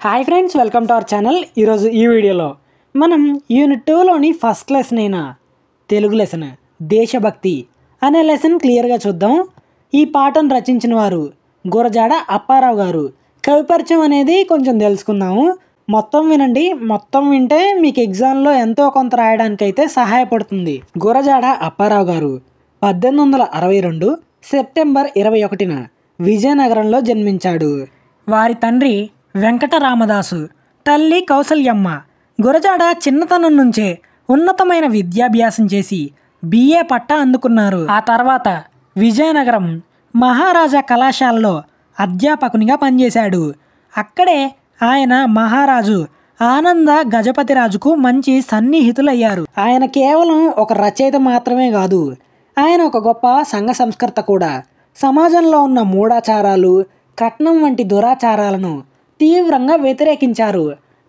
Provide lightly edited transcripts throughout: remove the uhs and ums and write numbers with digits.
Hi friends, welcome to our channel. ఈరోజు ఈ వీడియోలో మనం యూనిట్ 2లోని ఫస్ట్ లెసన్ అయిన తెలుగు లెసన్ దేశభక్తి అనే లెసన్ క్లియర్గా చూద్దాం. ఈ పాటను రచించిన వారు గురజాడ అప్పారావు గారు. కవి పరిచయం అనేది కొంచెం తెలుసుకుందాము. మొత్తం వినండి. మొత్తం వింటే మీకు ఎగ్జామ్లో ఎంతో కొంత రాయడానికి అయితే సహాయపడుతుంది. గురజాడ అప్పారావు గారు 1862 సెప్టెంబర్ 21న విజయనగరంలో జన్మించాడు. వారి తండ్రి వెంకటరామదాసు, తల్లి కౌసల్యమ్మ. గురజాడ చిన్నతనం నుంచే ఉన్నతమైన విద్యాభ్యాసం చేసి బిఏ పట్టా అందుకున్నారు. ఆ తర్వాత విజయనగరం మహారాజా కళాశాలలో అధ్యాపకునిగా పనిచేశాడు. అక్కడే ఆయన మహారాజు ఆనంద గజపతిరాజుకు మంచి సన్నిహితులయ్యారు. ఆయన కేవలం ఒక రచయిత మాత్రమే కాదు, ఆయన ఒక గొప్ప సంఘ సంస్కర్త కూడా. సమాజంలో ఉన్న మూఢాచారాలు, కట్నం వంటి దురాచారాలను తీవ్రంగా వ్యతిరేకించారు.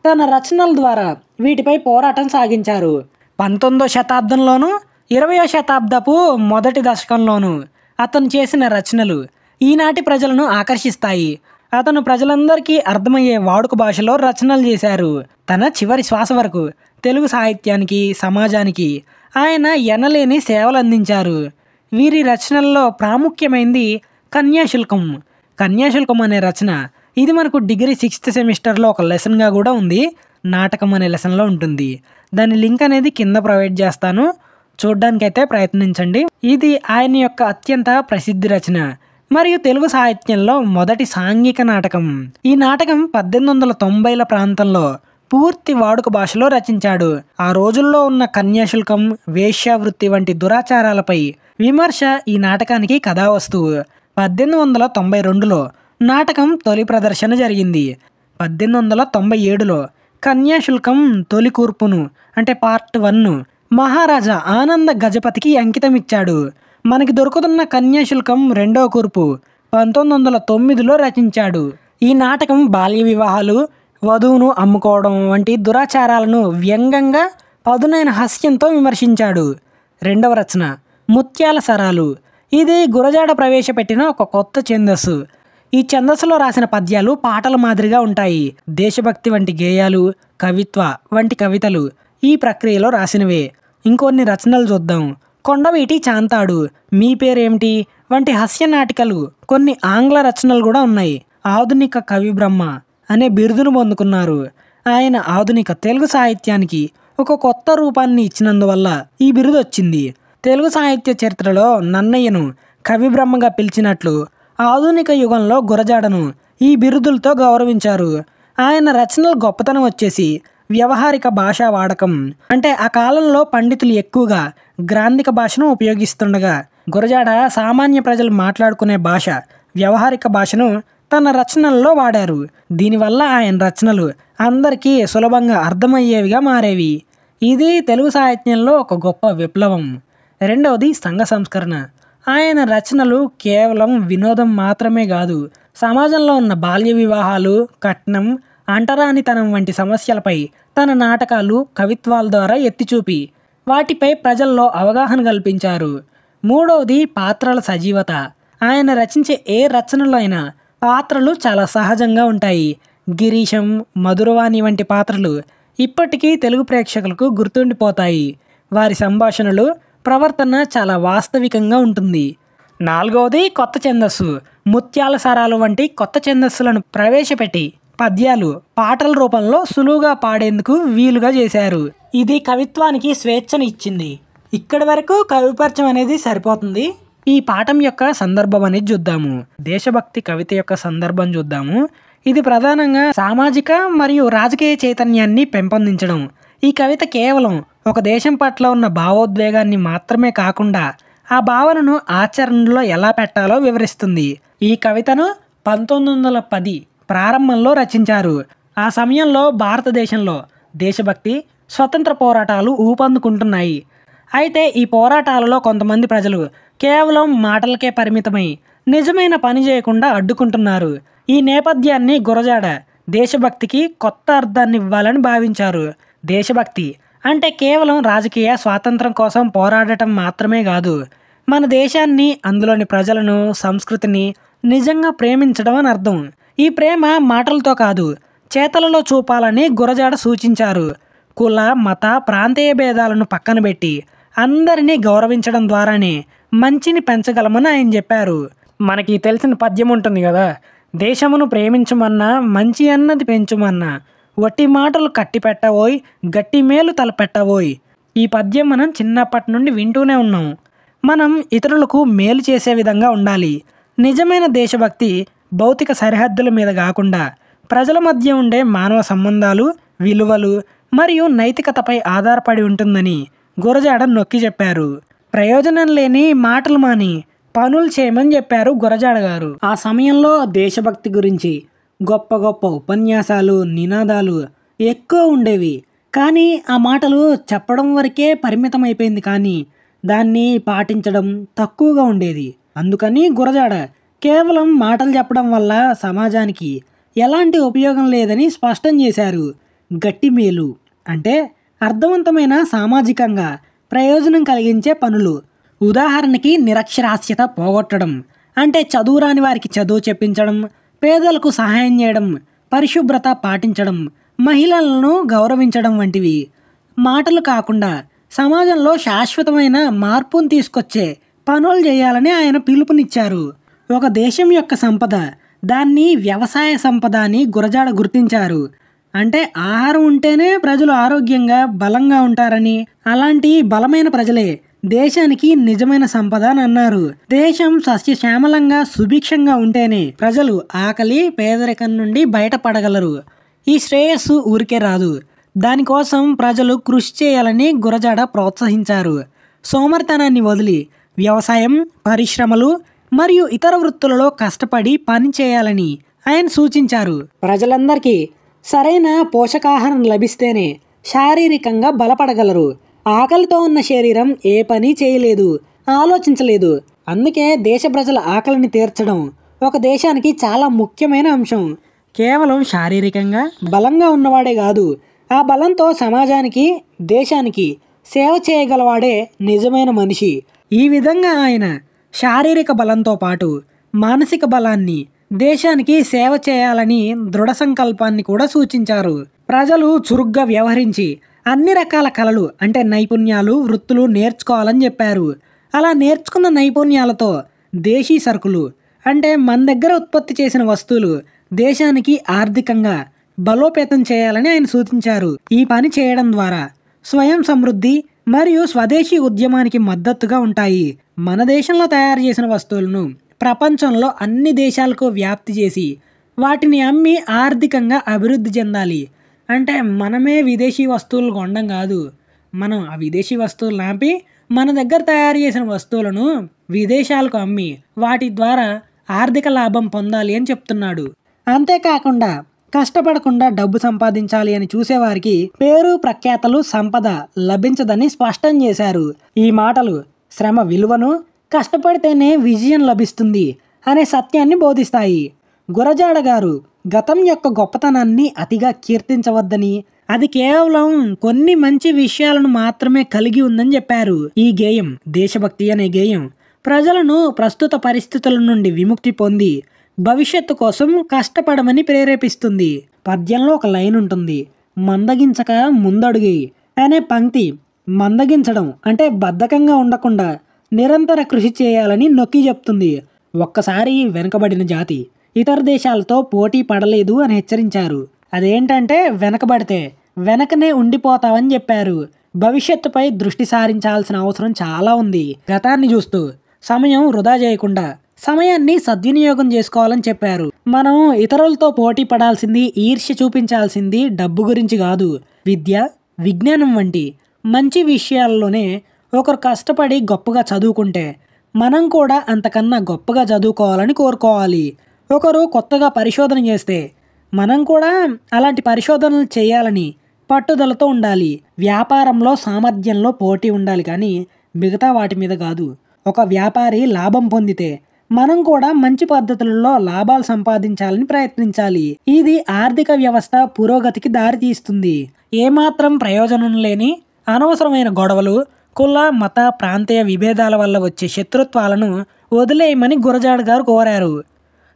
తన రచనల ద్వారా వీటిపై పోరాటం సాగించారు. 19వ శతాబ్దంలోనూ 20వ శతాబ్దపు మొదటి దశకంలోనూ అతను చేసిన రచనలు ఈనాటి ప్రజలను ఆకర్షిస్తాయి. అతను ప్రజలందరికీ అర్థమయ్యే వాడుక భాషలో రచనలు చేశారు. తన చివరి శ్వాస వరకు తెలుగు సాహిత్యానికి, సమాజానికి ఆయన ఎనలేని సేవలు అందించారు. వీరి రచనల్లో ప్రాముఖ్యమైనది కన్యాశుల్కం. కన్యాశుల్కం అనే రచన ఇది మనకు డిగ్రీ 6th సెమిస్టర్లో ఒక లెసన్గా కూడా ఉంది. నాటకం అనే లెసన్లో ఉంటుంది. దాని లింక్ అనేది కింద ప్రొవైడ్ చేస్తాను, చూడడానికైతే ప్రయత్నించండి. ఇది ఆయన యొక్క అత్యంత ప్రసిద్ధి రచన మరియు తెలుగు సాహిత్యంలో మొదటి సాంఘిక నాటకం. ఈ నాటకం 1890ల ప్రాంతంలో పూర్తి వాడుక భాషలో రచించాడు. ఆ రోజుల్లో ఉన్న కన్యాశుల్కం, వేశ్యావృత్తి వంటి దురాచారాలపై విమర్శ ఈ నాటకానికి కథావస్తువు. 1892లో నాటకం తొలి ప్రదర్శన జరిగింది. 1897లో కన్యాశుల్కం తొలి కూర్పును అంటే పార్ట్ 1 మహారాజా ఆనంద గజపతికి అంకితమిచ్చాడు. మనకి దొరుకుతున్న కన్యాశుల్కం రెండవ కూర్పు 1909లో రచించాడు. ఈ నాటకం బాల్య వివాహాలు, వధువును అమ్ముకోవడం వంటి దురాచారాలను వ్యంగ్యంగా పదునైన హాస్యంతో విమర్శించాడు. రెండవ రచన ముత్యాల సరాలు. ఇది గురజాడ ప్రవేశపెట్టిన ఒక కొత్త ఛందస్సు. ఈ ఛందస్సులో రాసిన పద్యాలు పాటల మాదిరిగా ఉంటాయి. దేశభక్తి వంటి గేయాలు, కవిత్వ వంటి కవితలు ఈ ప్రక్రియలో రాసినవే. ఇంకొన్ని రచనలు చూద్దాం. కొండవీటి చాంతాడు, మీ పేరేమిటి వంటి హాస్య నాటికలు, కొన్ని ఆంగ్ల రచనలు కూడా ఉన్నాయి. ఆధునిక కవి బ్రహ్మ అనే బిరుదును పొందుకున్నారు. ఆయన ఆధునిక తెలుగు సాహిత్యానికి ఒక కొత్త రూపాన్ని ఇచ్చినందువల్ల ఈ బిరుదు వచ్చింది. తెలుగు సాహిత్య చరిత్రలో నన్నయ్యను కవి బ్రహ్మగా పిలిచినట్లు ఆధునిక యుగంలో గురజాడను ఈ బిరుదులతో గౌరవించారు. ఆయన రచనల గొప్పతనం వచ్చేసి వ్యవహారిక భాషా వాడకం. అంటే ఆ కాలంలో పండితులు ఎక్కువగా గ్రాంధిక భాషను ఉపయోగిస్తుండగా గురజాడ సామాన్య ప్రజలు మాట్లాడుకునే భాష, వ్యవహారిక భాషను తన రచనల్లో వాడారు. దీనివల్ల ఆయన రచనలు అందరికీ సులభంగా అర్థమయ్యేవిగా మారేవి. ఇది తెలుగు సాహిత్యంలో ఒక గొప్ప విప్లవం. రెండవది సంఘ సంస్కరణ. ఆయన రచనలు కేవలం వినోదం మాత్రమే కాదు, సమాజంలో ఉన్న బాల్య వివాహాలు, కట్నం, అంటరానితనం వంటి సమస్యలపై తన నాటకాలు, కవిత్వాల ద్వారా ఎత్తిచూపి వాటిపై ప్రజల్లో అవగాహన కల్పించారు. మూడవది పాత్రల సజీవత. ఆయన రచించే ఏ రచనలో అయినా పాత్రలు చాలా సహజంగా ఉంటాయి. గిరీశం, మధురవాణి వంటి పాత్రలు ఇప్పటికీ తెలుగు ప్రేక్షకులకు గుర్తుండిపోతాయి. వారి సంభాషణలు, ప్రవర్తన చాలా వాస్తవికంగా ఉంటుంది. నాలుగవది కొత్త ఛందస్సు. ముత్యాల సరాలు వంటి కొత్త ఛందస్సులను ప్రవేశపెట్టి పద్యాలు పాటల రూపంలో సులువుగా పాడేందుకు వీలుగా చేశారు. ఇది కవిత్వానికి స్వేచ్ఛను ఇచ్చింది. ఇక్కడి వరకు కవి పరిచయం అనేది సరిపోతుంది. ఈ పాఠం యొక్క సందర్భం అనేది చూద్దాము. దేశభక్తి కవిత యొక్క సందర్భం చూద్దాము. ఇది ప్రధానంగా సామాజిక మరియు రాజకీయ చైతన్యాన్ని పెంపొందించడం. ఈ కవిత కేవలం ఒక దేశం పట్ల ఉన్న భావోద్వేగాన్ని మాత్రమే కాకుండా ఆ భావనను ఆచరణలో ఎలా పెట్టాలో వివరిస్తుంది. ఈ కవితను 1910 ప్రారంభంలో రచించారు. ఆ సమయంలో భారతదేశంలో దేశభక్తి, స్వతంత్ర పోరాటాలు ఊపందుకుంటున్నాయి. అయితే ఈ పోరాటాలలో కొంతమంది ప్రజలు కేవలం మాటలకే పరిమితమై నిజమైన పని చేయకుండా అడ్డుకుంటున్నారు. ఈ నేపథ్యాన్ని గురజాడ దేశభక్తికి కొత్త అర్థాన్ని ఇవ్వాలని భావించారు. దేశభక్తి అంటే కేవలం రాజకీయ స్వాతంత్రం కోసం పోరాడటం మాత్రమే కాదు, మన దేశాన్ని, అందులోని ప్రజలను, సంస్కృతిని నిజంగా ప్రేమించడం అని అర్థం. ఈ ప్రేమ మాటలతో కాదు, చేతలలో చూపాలని గురజాడ సూచించారు. కుల, మత, ప్రాంతీయ భేదాలను పక్కన పెట్టి అందరినీ గౌరవించడం ద్వారానే మంచిని పెంచగలమని ఆయన చెప్పారు. మనకి తెలిసిన పద్యం ఉంటుంది కదా, దేశమును ప్రేమించమన్నా మంచి అన్నది పెంచుమన్నా వట్టి మాటలు కట్టి పెట్టబోయ్ గట్టి మేలు తలపెట్టబోయ్. ఈ పద్యం మనం చిన్నప్పటి నుండి వింటూనే ఉన్నాం. మనం ఇతరులకు మేలు చేసే విధంగా ఉండాలి. నిజమైన దేశభక్తి భౌతిక సరిహద్దుల మీద కాకుండా ప్రజల మధ్య ఉండే మానవ సంబంధాలు, విలువలు మరియు నైతికతపై ఆధారపడి ఉంటుందని గురజాడ నొక్కి చెప్పారు. ప్రయోజనం లేని మాటలు మాని పనులు చేయమని చెప్పారు గురజాడ గారు. ఆ సమయంలో దేశభక్తి గురించి గొప్ప గొప్ప ఉపన్యాసాలు, నినాదాలు ఎక్కువ ఉండేవి. కానీ ఆ మాటలు చెప్పడం వరకే పరిమితం అయిపోయింది, కానీ దాన్ని పాటించడం తక్కువగా ఉండేది. అందుకని గురజాడ కేవలం మాటలు చెప్పడం వల్ల సమాజానికి ఎలాంటి ఉపయోగం లేదని స్పష్టం చేశారు. గట్టి మేలు అంటే అర్థవంతమైన, సామాజికంగా ప్రయోజనం కలిగించే పనులు. ఉదాహరణకి నిరక్షరాస్యత పోగొట్టడం అంటే చదువు రాని వారికి చదువు చెప్పించడం, పేదలకు సహాయం చేయడం, పరిశుభ్రత పాటించడం, మహిళలను గౌరవించడం వంటివి. మాటలు కాకుండా సమాజంలో శాశ్వతమైన మార్పును తీసుకొచ్చే పనులు చేయాలని ఆయన పిలుపునిచ్చారు. ఒక దేశం యొక్క సంపద దాన్ని వ్యవసాయ సంపద అని గురజాడ గుర్తించారు. అంటే ఆహారం ఉంటేనే ప్రజలు ఆరోగ్యంగా బలంగా ఉంటారని, అలాంటి బలమైన ప్రజలే దేశానికి నిజమైన సంపద అని అన్నారు. దేశం సస్యశ్యామలంగా సుభిక్షంగా ఉంటేనే ప్రజలు ఆకలి, పేదరికం నుండి బయటపడగలరు. ఈ శ్రేయస్సు ఊరికే రాదు. దానికోసం ప్రజలు కృషి చేయాలని గురజాడ ప్రోత్సహించారు. సోమరితనాన్ని వదిలి వ్యవసాయం, పరిశ్రమలు మరియు ఇతర వృత్తులలో కష్టపడి పని చేయాలని ఆయన సూచించారు. ప్రజలందరికీ సరైన పోషకాహారం లభిస్తేనే శారీరకంగా బలపడగలరు. ఆకలితో ఉన్న శరీరం ఏ పని చేయలేదు, ఆలోచించలేదు. అందుకే దేశ ప్రజల ఆకలిని తీర్చడం ఒక దేశానికి చాలా ముఖ్యమైన అంశం. కేవలం శారీరకంగా బలంగా ఉన్నవాడే కాదు, ఆ బలంతో సమాజానికి, దేశానికి సేవ చేయగలవాడే నిజమైన మనిషి. ఈ విధంగా ఆయన శారీరక బలంతో పాటు మానసిక బలాన్ని, దేశానికి సేవ చేయాలని దృఢ సంకల్పాన్ని కూడా సూచించారు. ప్రజలు చురుగ్గా వ్యవహరించి అన్ని రకాల కళలు అంటే నైపుణ్యాలు, వృత్తులు నేర్చుకోవాలని చెప్పారు. అలా నేర్చుకున్న నైపుణ్యాలతో దేశీ సరుకులు అంటే మన దగ్గర ఉత్పత్తి చేసిన వస్తువులు దేశానికి ఆర్థికంగా బలోపేతం చేయాలని ఆయన సూచించారు. ఈ పని చేయడం ద్వారా స్వయం సమృద్ధి మరియు స్వదేశీ ఉద్యమానికి మద్దతుగా ఉంటాయి. మన దేశంలో తయారు చేసిన వస్తువులను ప్రపంచంలో అన్ని దేశాలకు వ్యాప్తి చేసి వాటిని అమ్మి ఆర్థికంగా అభివృద్ధి చెందాలి. అంటే మనమే విదేశీ వస్తువులు కొనడం కాదు, మనం ఆ విదేశీ వస్తువులు ఆపి మన దగ్గర తయారు చేసిన వస్తువులను విదేశాలకు అమ్మి వాటి ద్వారా ఆర్థిక లాభం పొందాలి అని చెప్తున్నాడు. అంతేకాకుండా కష్టపడకుండా డబ్బు సంపాదించాలి అని చూసేవారికి పేరు, ప్రఖ్యాతలు, సంపద లభించదని స్పష్టం చేశారు. ఈ మాటలు శ్రమ విలువను, కష్టపడితేనే విజయం లభిస్తుంది అనే సత్యాన్ని బోధిస్తాయి. గురజాడ గారు గతం యొక్క గొప్పతనాన్ని అతిగా కీర్తించవద్దని, అది కేవలం కొన్ని మంచి విషయాలను మాత్రమే కలిగి ఉందని చెప్పారు. ఈ గేయం, దేశభక్తి అనే గేయం, ప్రజలను ప్రస్తుత పరిస్థితుల నుండి విముక్తి పొంది భవిష్యత్తు కోసం కష్టపడమని ప్రేరేపిస్తుంది. పద్యంలో ఒక లైన్ ఉంటుంది, మందగించక ముందడుగి అనే పంక్తి మందగించడం అంటే బద్ధకంగా ఉండకుండా నిరంతర కృషి చేయాలని నొక్కి చెప్తుంది. ఒక్కసారి వెనుకబడిన జాతి ఇతర దేశాలతో పోటీ పడలేదు అని హెచ్చరించారు. అదేంటంటే వెనకబడితే వెనకనే ఉండిపోతావని చెప్పారు. భవిష్యత్తుపై దృష్టి సారించాల్సిన అవసరం చాలా ఉంది. గతాన్ని చూస్తూ సమయం వృధా చేయకుండా సమయాన్ని సద్వినియోగం చేసుకోవాలని చెప్పారు. మనం ఇతరులతో పోటీ పడాల్సింది, ఈర్ష్య చూపించాల్సింది డబ్బు గురించి కాదు, విద్య, విజ్ఞానం వంటి మంచి విషయాల్లోనే. ఒకరు కష్టపడి గొప్పగా చదువుకుంటే మనం కూడా అంతకన్నా గొప్పగా చదువుకోవాలని కోరుకోవాలి. ఒకరు కొత్తగా పరిశోధన చేస్తే మనం కూడా అలాంటి పరిశోధనలు చేయాలని పట్టుదలతో ఉండాలి. వ్యాపారంలో సామర్థ్యంలో పోటీ ఉండాలి, కానీ మిగతా వాటి మీద కాదు. ఒక వ్యాపారి లాభం పొందితే మనం కూడా మంచి పద్ధతులలో లాభాలు సంపాదించాలని ప్రయత్నించాలి. ఇది ఆర్థిక వ్యవస్థ పురోగతికి దారితీస్తుంది. ఏమాత్రం ప్రయోజనం లేని అనవసరమైన గొడవలు, కుల, మత, ప్రాంతీయ విభేదాల వల్ల వచ్చే శత్రుత్వాలను వదిలేయమని గురజాడ గారు కోరారు.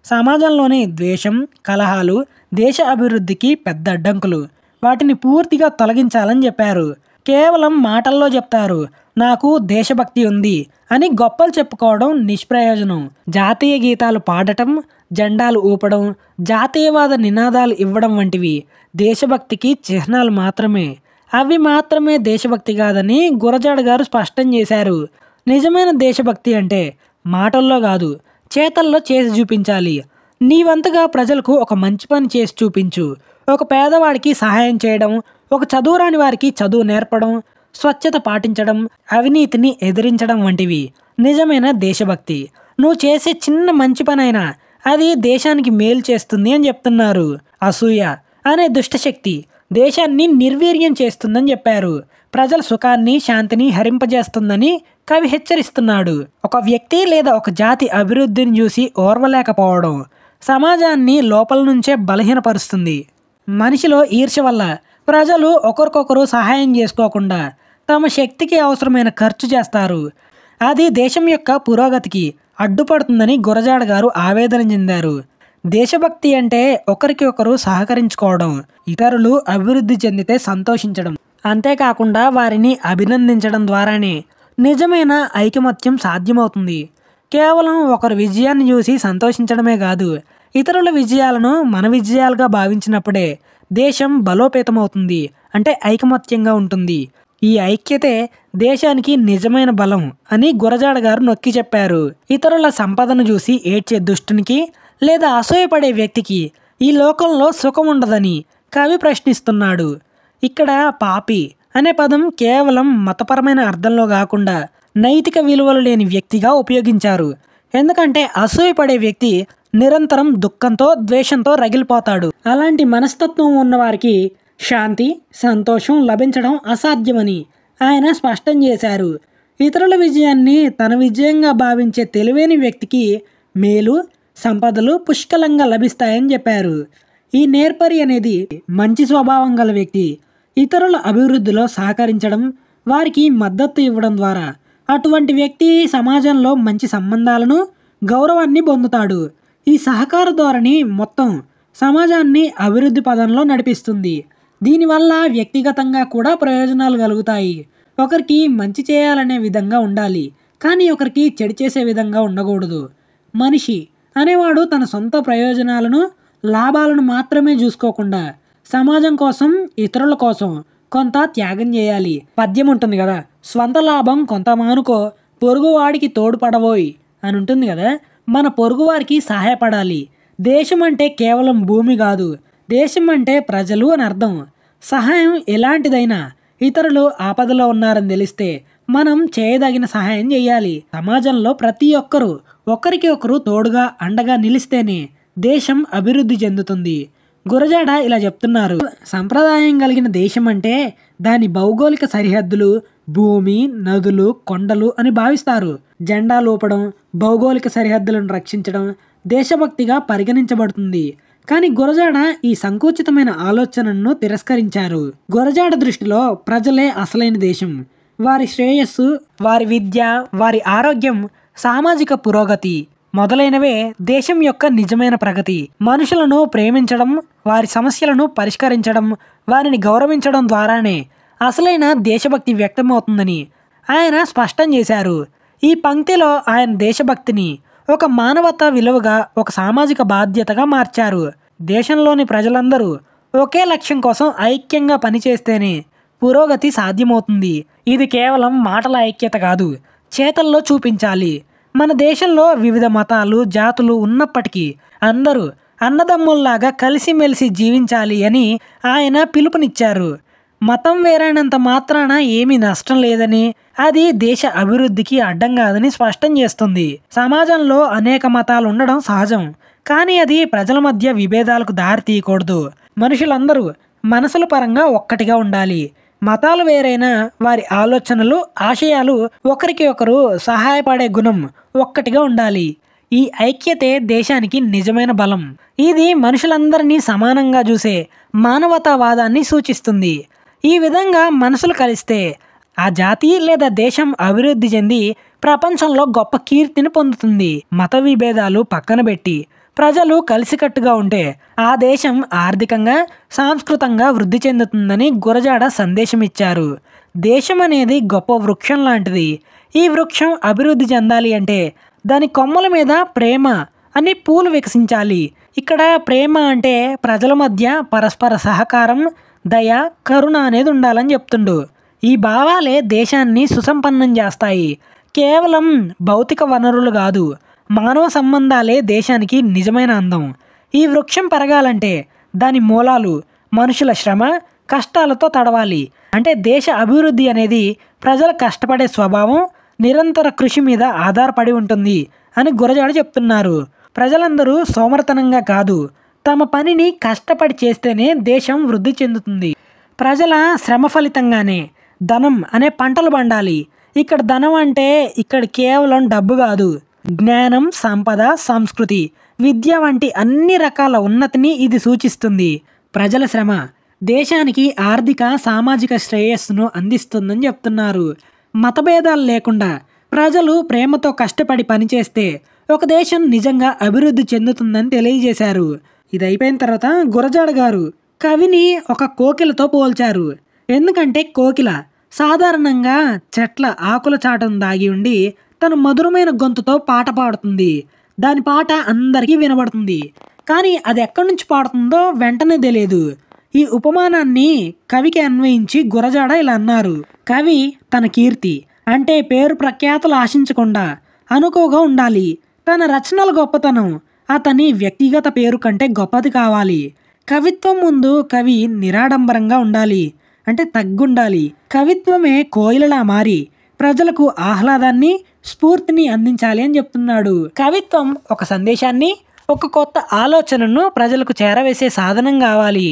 సమాజంలోని ద్వేషం, కలహాలు దేశ అభివృద్ధికి పెద్ద అడ్డంకులు. వాటిని పూర్తిగా తొలగించాలని చెప్పారు. కేవలం మాటల్లో చెప్తారు నాకు దేశభక్తి ఉంది అని గొప్పలు చెప్పుకోవడం నిష్ప్రయోజనం. జాతీయ గీతాలు పాడటం, జెండాలు ఊపడం, జాతీయవాద నినాదాలు ఇవ్వడం వంటివి దేశభక్తికి చిహ్నాలు మాత్రమే. అవి మాత్రమే దేశభక్తి కాదని గురజాడ గారు స్పష్టం చేశారు. నిజమైన దేశభక్తి అంటే మాటల్లో కాదు, చేతల్లో చేసి చూపించాలి. నీ వంతుగా ప్రజలకు ఒక మంచి పని చేసి చూపించు. ఒక పేదవాడికి సహాయం చేయడం, ఒక చదువురాని వారికి చదువు నేర్పడం, స్వచ్ఛత పాటించడం, అవినీతిని ఎదిరించడం వంటివి నిజమైన దేశభక్తి. నువ్వు చేసే చిన్న మంచి పనైనా అది దేశానికి మేలు చేస్తుంది అని చెప్తున్నారు. అసూయ అనే దుష్టశక్తి దేశాన్ని నిర్వీర్యం చేస్తుందని చెప్పారు. ప్రజల సుఖాన్ని, శాంతిని హరింపజేస్తుందని కవి హెచ్చరిస్తున్నాడు. ఒక వ్యక్తి లేదా ఒక జాతి అభివృద్ధిని చూసి ఓర్వలేకపోవడం సమాజాన్ని లోపల నుంచే బలహీనపరుస్తుంది. మనిషిలో ఈర్ష్య వల్ల ప్రజలు ఒకరికొకరు సహాయం చేసుకోకుండా తమ శక్తికి అవసరమైన ఖర్చు చేస్తారు. అది దేశం యొక్క పురోగతికి అడ్డుపడుతుందని గురజాడ గారు ఆవేదన చెందారు. దేశభక్తి అంటే ఒకరికి ఒకరు సహకరించుకోవడం, ఇతరులు అభివృద్ధి చెందితే సంతోషించడం, అంతేకాకుండా వారిని అభినందించడం ద్వారానే నిజమైన ఐకమత్యం సాధ్యమవుతుంది. కేవలం ఒకరి విజయాన్ని చూసి సంతోషించడమే కాదు, ఇతరుల విజయాలను మన విజయాలుగా భావించినప్పుడే దేశం బలోపేతమవుతుంది, అంటే ఐకమత్యంగా ఉంటుంది. ఈ ఐక్యతే దేశానికి నిజమైన బలం అని గురజాడ గారు నొక్కి చెప్పారు. ఇతరుల సంపదను చూసి ఏడ్చే దుష్టునికి లేదా అసూయపడే వ్యక్తికి ఈ లోకంలో సుఖం ఉండదని కవి ప్రశ్నిస్తున్నాడు. ఇక్కడ పాపి అనే పదం కేవలం మతపరమైన అర్థంలో కాకుండా నైతిక విలువలు లేని వ్యక్తిగా ఉపయోగించారు. ఎందుకంటే అసూయపడే వ్యక్తి నిరంతరం దుఃఖంతో, ద్వేషంతో రగిలిపోతాడు. అలాంటి మనస్తత్వం ఉన్నవారికి శాంతి, సంతోషం లభించడం అసాధ్యమని ఆయన స్పష్టం చేశారు. ఇతరుల విజయాన్ని తన విజయంగా భావించే తెలివైన వ్యక్తికి మేలు, సంపదలు పుష్కలంగా లభిస్తాయని చెప్పారు. ఈ నేర్పరి అనేది మంచి స్వభావం గల వ్యక్తి ఇతరుల అభివృద్ధిలో సహకరించడం, వారికి మద్దతు ఇవ్వడం ద్వారా అటువంటి వ్యక్తి సమాజంలో మంచి సంబంధాలను, గౌరవాన్ని పొందుతాడు. ఈ సహకార ధోరణి మొత్తం సమాజాన్ని అభివృద్ధి పదంలో నడిపిస్తుంది. దీనివల్ల వ్యక్తిగతంగా కూడా ప్రయోజనాలు కలుగుతాయి. ఒకరికి మంచి చేయాలనే విధంగా ఉండాలి, కానీ ఒకరికి చెడు చేసే విధంగా ఉండకూడదు. మనిషి అనేవాడు తన సొంత ప్రయోజనాలను, లాభాలను మాత్రమే చూసుకోకుండా సమాజం కోసం, ఇతరుల కోసం కొంత త్యాగం చేయాలి. పద్యం ఉంటుంది కదా, స్వంత లాభం కొంత మానుకో, పొరుగువాడికి తోడుపడబోయ్ అని ఉంటుంది కదా. మన పొరుగువారికి సహాయపడాలి. దేశం అంటే కేవలం భూమి కాదు, దేశం అంటే ప్రజలు అని అర్థం. సహాయం ఎలాంటిదైనా ఇతరులు ఆపదలో ఉన్నారని తెలిస్తే మనం చేయదగిన సహాయం చేయాలి. సమాజంలో ప్రతి ఒక్కరూ ఒకరికి ఒకరు తోడుగా, అండగా నిలిస్తేనే దేశం అభివృద్ధి చెందుతుంది. గురజాడ ఇలా చెప్తున్నారు. సంప్రదాయం కలిగిన దేశం అంటే దాని భౌగోళిక సరిహద్దులు, భూమి, నదులు, కొండలు అని భావిస్తారు. జెండా లూపడం, భౌగోళిక సరిహద్దులను రక్షించడం దేశభక్తిగా పరిగణించబడుతుంది. కానీ గురజాడ ఈ సంకుచితమైన ఆలోచనను తిరస్కరించారు. గురజాడ దృష్టిలో ప్రజలే అసలైన దేశం. వారి శ్రేయస్సు, వారి విద్య, వారి ఆరోగ్యం, సామాజిక పురోగతి మొదలైనవే దేశం యొక్క నిజమైన ప్రగతి. మనుషులను ప్రేమించడం, వారి సమస్యలను పరిష్కరించడం, వారిని గౌరవించడం ద్వారానే అసలైన దేశభక్తి వ్యక్తమవుతుందని ఆయన స్పష్టం చేశారు. ఈ పంక్తిలో ఆయన దేశభక్తిని ఒక మానవతా విలువగా, ఒక సామాజిక బాధ్యతగా మార్చారు. దేశంలోని ప్రజలందరూ ఒకే లక్ష్యం కోసం ఐక్యంగా పనిచేస్తేనే పురోగతి సాధ్యమవుతుంది. ఇది కేవలం మాటల ఐక్యత కాదు, చేతల్లో చూపించాలి. మన దేశంలో వివిధ మతాలు, జాతులు ఉన్నప్పటికీ అందరూ అన్నదమ్ముల్లాగా కలిసిమెలిసి జీవించాలి అని ఆయన పిలుపునిచ్చారు. మతం వేరైనంత మాత్రాన ఏమీ నష్టం లేదని, అది దేశ అభివృద్ధికి అడ్డం కాదని స్పష్టం చేస్తుంది. సమాజంలో అనేక మతాలు ఉండడం సహజం, కానీ అది ప్రజల మధ్య విభేదాలకు దారి తీయకూడదు. మనుషులందరూ మనసుల పరంగా ఒక్కటిగా ఉండాలి. మతాలు వేరైనా వారి ఆలోచనలు, ఆశయాలు ఒకరికి ఒకరు సహాయపడే గుణం ఒక్కటిగా ఉండాలి. ఈ ఐక్యతే దేశానికి నిజమైన బలం. ఇది మనుషులందరినీ సమానంగా చూసే మానవతావాదాన్ని సూచిస్తుంది. ఈ విధంగా మనసులు కలిస్తే ఆ జాతి లేదా దేశం అభివృద్ధి చెంది ప్రపంచంలో గొప్ప కీర్తిని పొందుతుంది. మత విభేదాలు పక్కన పెట్టి ప్రజలు కలిసికట్టుగా ఉంటే ఆ దేశం ఆర్థికంగా సాంస్కృతికంగా వృద్ధి చెందుతుందని గురజాడ సందేశం ఇచ్చారు. దేశం అనేది గొప్ప వృక్షం లాంటిది. ఈ వృక్షం అభివృద్ధి చెందాలి అంటే దాని కొమ్మల మీద ప్రేమ అని పూలు వికసించాలి. ఇక్కడ ప్రేమ అంటే ప్రజల మధ్య పరస్పర సహకారం, దయ, కరుణ అనేది ఉండాలని చెప్తుండు. ఈ భావాలే దేశాన్ని సుసంపన్నం చేస్తాయి. కేవలం భౌతిక వనరులు కాదు, మానవ సంబంధాలే దేశానికి నిజమైన అందం. ఈ వృక్షం పెరగాలంటే దాని మూలాలు మనుషుల శ్రమ, కష్టాలతో తడవాలి. అంటే దేశ అభివృద్ధి అనేది ప్రజల కష్టపడే స్వభావం, నిరంతర కృషి మీద ఆధారపడి ఉంటుంది అని గురజాడ చెప్తున్నారు. ప్రజలందరూ సోమరతనంగా కాదు, తమ పనిని కష్టపడి చేస్తేనే దేశం వృద్ధి చెందుతుంది. ప్రజల శ్రమ ఫలితంగానే ధనం అనే పంటలు పండాలి. ఇక్కడ ధనం అంటే ఇక్కడ కేవలం డబ్బు కాదు, జ్ఞానం, సంపద, సంస్కృతి, విద్య వంటి అన్ని రకాల ఉన్నతిని ఇది సూచిస్తుంది. ప్రజల శ్రమ దేశానికి ఆర్థిక, సామాజిక శ్రేయస్సును అందిస్తుందని చెప్తున్నారు. మతభేదాలు లేకుండా ప్రజలు ప్రేమతో కష్టపడి పనిచేస్తే ఒక దేశం నిజంగా అభివృద్ధి చెందుతుందని తెలియజేశారు. ఇది అయిపోయిన తర్వాత గురజాడ గారు కవిని ఒక కోకిలతో పోల్చారు. ఎందుకంటే కోకిల సాధారణంగా చెట్ల ఆకుల చాటును దాగి ఉండి తన మధురమైన గొంతుతో పాట పాడుతుంది. దాని పాట అందరికీ వినబడుతుంది, కానీ అది ఎక్కడి నుంచి పాడుతుందో వెంటనే తెలియదు. ఈ ఉపమానాన్ని కవికి అన్వయించి గురజాడ ఇలా అన్నారు. కవి తన కీర్తి అంటే పేరు ప్రఖ్యాతులు ఆశించకుండా అనుకోగా ఉండాలి. తన రచనల గొప్పతనం అతని వ్యక్తిగత పేరు కంటే గొప్పది కావాలి. కవిత్వం ముందు కవి నిరాడంబరంగా ఉండాలి, అంటే తగ్గుండాలి. కవిత్వమే కోయిలలా మారి ప్రజలకు ఆహ్లాదాన్ని, స్ఫూర్తిని అందించాలి అని చెప్తున్నాడు. కవిత్వం ఒక సందేశాన్ని, ఒక కొత్త ఆలోచనను ప్రజలకు చేరవేసే సాధనం కావాలి.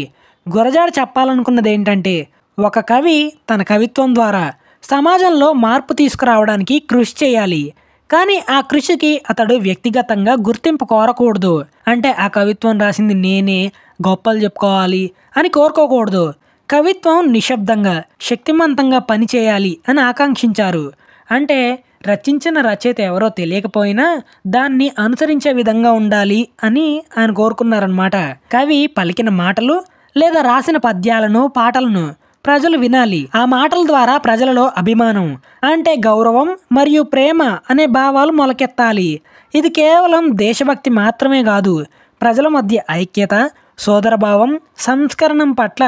గురజాడ చెప్పాలనుకున్నది ఏంటంటే ఒక కవి తన కవిత్వం ద్వారా సమాజంలో మార్పు తీసుకురావడానికి కృషి చేయాలి. కానీ ఆ కృషికి అతడు వ్యక్తిగతంగా గుర్తింపు కోరకూడదు. అంటే ఆ కవిత్వం రాసింది నేనే, గొప్పలు చెప్పుకోవాలి అని కోరుకోకూడదు. కవిత్వం నిశ్శబ్దంగా, శక్తివంతంగా పనిచేయాలి అని ఆకాంక్షించారు. అంటే రచించిన రచయిత ఎవరో తెలియకపోయినా దాన్ని అనుసరించే విధంగా ఉండాలి అని ఆయన కోరుకున్నారనమాట. కవి పలికిన మాటలు లేదా రాసిన పద్యాలను, పాటలను ప్రజలు వినాలి. ఆ మాటల ద్వారా ప్రజలలో అభిమానం అంటే గౌరవం మరియు ప్రేమ అనే భావాలు మొలకెత్తాలి. ఇది కేవలం దేశభక్తి మాత్రమే కాదు, ప్రజల మధ్య ఐక్యత, సోదరభావం, సంస్కరణం పట్ల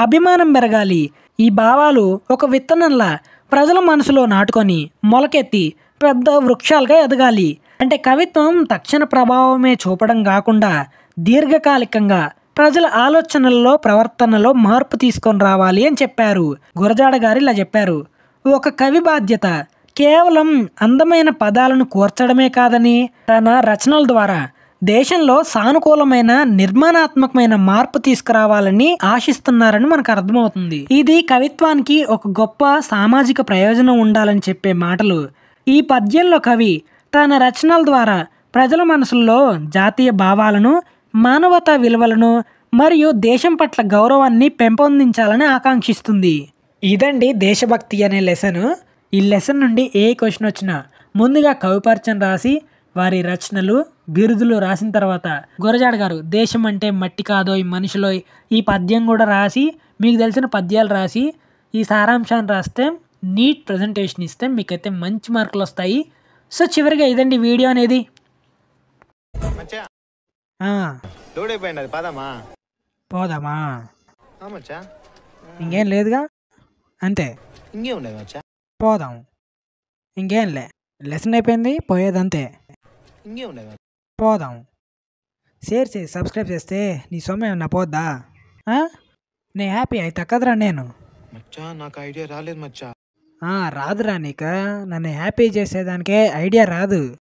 అభిమానం పెరగాలి. ఈ భావాలు ఒక విత్తనంలా ప్రజల మనసులో నాటుకొని మొలకెత్తి పెద్ద వృక్షాలుగా ఎదగాలి. అంటే కవిత్వం తక్షణ ప్రభావమే చూపడం కాకుండా దీర్ఘకాలికంగా ప్రజల ఆలోచనల్లో, ప్రవర్తనలో మార్పు తీసుకొని రావాలి అని చెప్పారు. గురజాడ గారు ఇలా చెప్పారు. ఒక కవి బాధ్యత కేవలం అందమైన పదాలను కూర్చడమే కాదని తన రచనల ద్వారా దేశంలో సానుకూలమైన, నిర్మాణాత్మకమైన మార్పు తీసుకురావాలని ఆశిస్తున్నారని మనకు అర్థమవుతుంది. ఇది కవిత్వానికి ఒక గొప్ప సామాజిక ప్రయోజనం ఉండాలని చెప్పే మాటలు. ఈ పద్యంలో కవి తన రచనల ద్వారా ప్రజల మనసుల్లో జాతీయ భావాలను, మానవతా విలువలను మరియు దేశం పట్ల గౌరవాన్ని పెంపొందించాలని ఆకాంక్షిస్తుంది. ఇదండి దేశభక్తి అనే లెసన్. ఈ లెసన్ నుండి ఏ క్వశ్చన్ వచ్చినా ముందుగా కవి పరిచయం రాసి వారి రచనలు, బిరుదులు రాసిన తర్వాత గురజాడ గారు దేశం అంటే మట్టి కాదోయ్ మనుషులోయ్ ఈ పద్యం కూడా రాసి మీకు తెలిసిన పద్యాలు రాసి ఈ సారాంశాన్ని రాస్తే నీట్ ప్రజెంటేషన్ ఇస్తే మీకైతే మంచి మార్కులు వస్తాయి. సో చివరిగా ఇదండి వీడియో అనేది. పోదామా? ఇంకేం లేదుగా, అంతే. పోదాం, ఇంకేం లే, లెసన్ అయిపోయింది, పోయేదంతే. పోదాం. షేర్ చేసి సబ్స్క్రైబ్ చేస్తే నీ సొమ్మ ఏమన్నా పోద్దా? నేను హ్యాపీ అయితే కదరా. నేను నాకు ఐడియా రాలేదు మచ్చా. రాదురా నీకు, నన్ను హ్యాపీ చేసేదానికే ఐడియా రాదు.